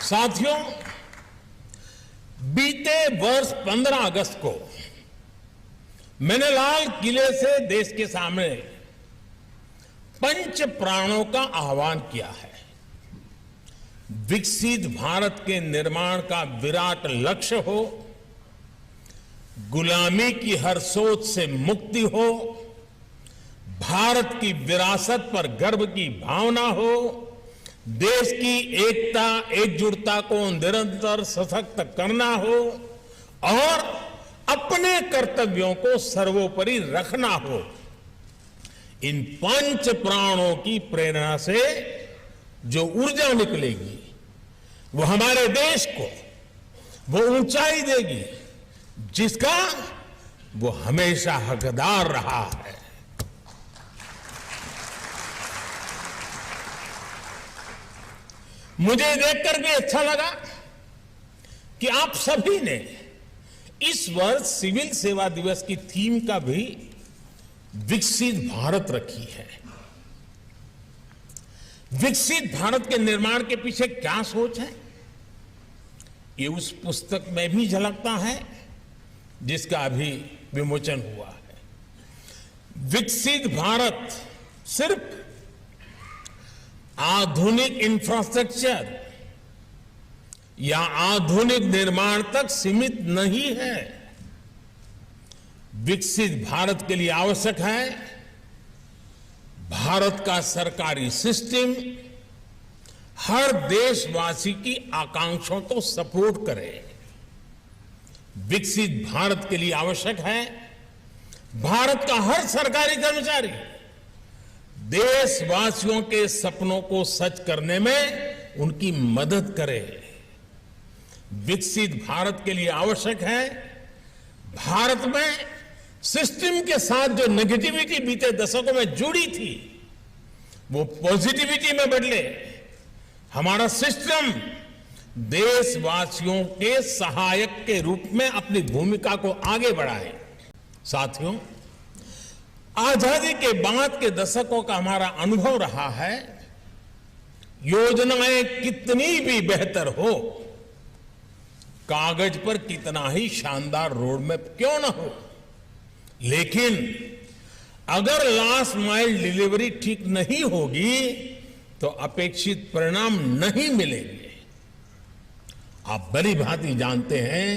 साथियों, बीते वर्ष 15 अगस्त को मैंने लाल किले से देश के सामने पंच प्राणों का आह्वान किया है। विकसित भारत के निर्माण का विराट लक्ष्य हो, गुलामी की हर सोच से मुक्ति हो, भारत की विरासत पर गर्व की भावना हो, देश की एकता एकजुटता को निरंतर सशक्त करना हो और अपने कर्तव्यों को सर्वोपरि रखना हो। इन पंच प्राणों की प्रेरणा से जो ऊर्जा निकलेगी वो हमारे देश को वो ऊंचाई देगी जिसका वो हमेशा हकदार रहा है। मुझे देखकर भी अच्छा लगा कि आप सभी ने इस वर्ष सिविल सेवा दिवस की थीम का भी विकसित भारत रखी है। विकसित भारत के निर्माण के पीछे क्या सोच है, ये उस पुस्तक में भी झलकता है जिसका अभी विमोचन हुआ है। विकसित भारत सिर्फ आधुनिक इंफ्रास्ट्रक्चर या आधुनिक निर्माण तक सीमित नहीं है। विकसित भारत के लिए आवश्यक है भारत का सरकारी सिस्टम हर देशवासी की आकांक्षाओं को सपोर्ट करे। विकसित भारत के लिए आवश्यक है भारत का हर सरकारी कर्मचारी देशवासियों के सपनों को सच करने में उनकी मदद करे। विकसित भारत के लिए आवश्यक है भारत में सिस्टम के साथ जो नेगेटिविटी बीते दशकों में जुड़ी थी वो पॉजिटिविटी में बदले। हमारा सिस्टम देशवासियों के सहायक के रूप में अपनी भूमिका को आगे बढ़ाए। साथियों, आजादी के बाद के दशकों का हमारा अनुभव रहा है, योजनाएं कितनी भी बेहतर हो, कागज पर कितना ही शानदार रोड मैप क्यों ना हो, लेकिन अगर लास्ट माइल डिलीवरी ठीक नहीं होगी तो अपेक्षित परिणाम नहीं मिलेंगे। आप भली भांति जानते हैं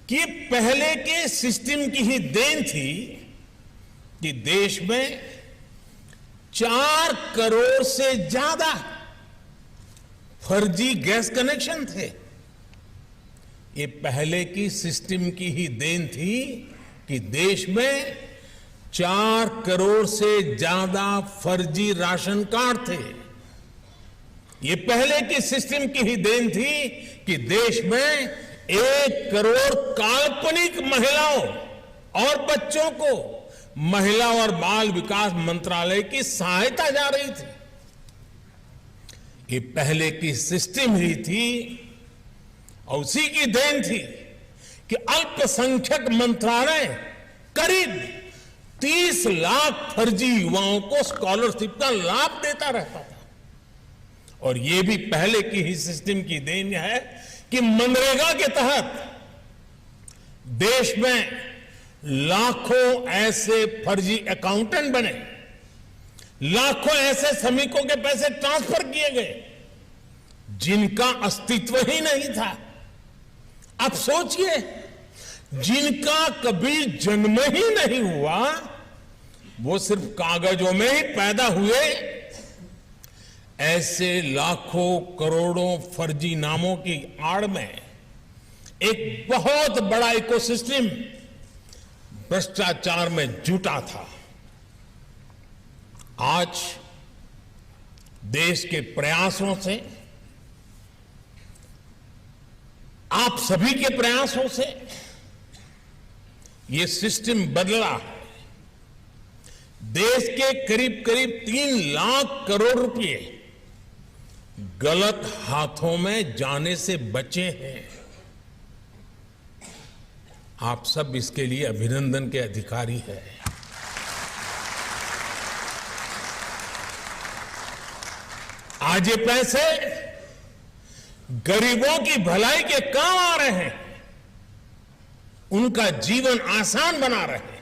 कि पहले के सिस्टम की ही देन थी कि देश में 4 करोड़ से ज्यादा फर्जी गैस कनेक्शन थे। ये पहले की सिस्टम की ही देन थी कि देश में 4 करोड़ से ज्यादा फर्जी राशन कार्ड थे। ये पहले की सिस्टम की ही देन थी कि देश में 1 करोड़ काल्पनिक महिलाओं और बच्चों को महिला और बाल विकास मंत्रालय की सहायता जा रही थी। ये पहले की सिस्टम ही थी और उसी की देन थी कि अल्पसंख्यक मंत्रालय करीब 30 लाख फर्जी युवाओं को स्कॉलरशिप का लाभ देता रहता था। और ये भी पहले की ही सिस्टम की देन है कि मनरेगा के तहत देश में लाखों ऐसे फर्जी अकाउंटेंट बने, लाखों ऐसे श्रमिकों के पैसे ट्रांसफर किए गए जिनका अस्तित्व ही नहीं था। आप सोचिए, जिनका कभी जन्म ही नहीं हुआ, वो सिर्फ कागजों में ही पैदा हुए, ऐसे लाखों करोड़ों फर्जी नामों की आड़ में एक बहुत बड़ा इकोसिस्टम भ्रष्टाचार में जुटा था। आज देश के प्रयासों से, आप सभी के प्रयासों से ये सिस्टम बदला है। देश के करीब करीब 3 लाख करोड़ रुपए गलत हाथों में जाने से बचे हैं। आप सब इसके लिए अभिनंदन के अधिकारी हैं। आज ये पैसे गरीबों की भलाई के काम आ रहे हैं, उनका जीवन आसान बना रहे हैं।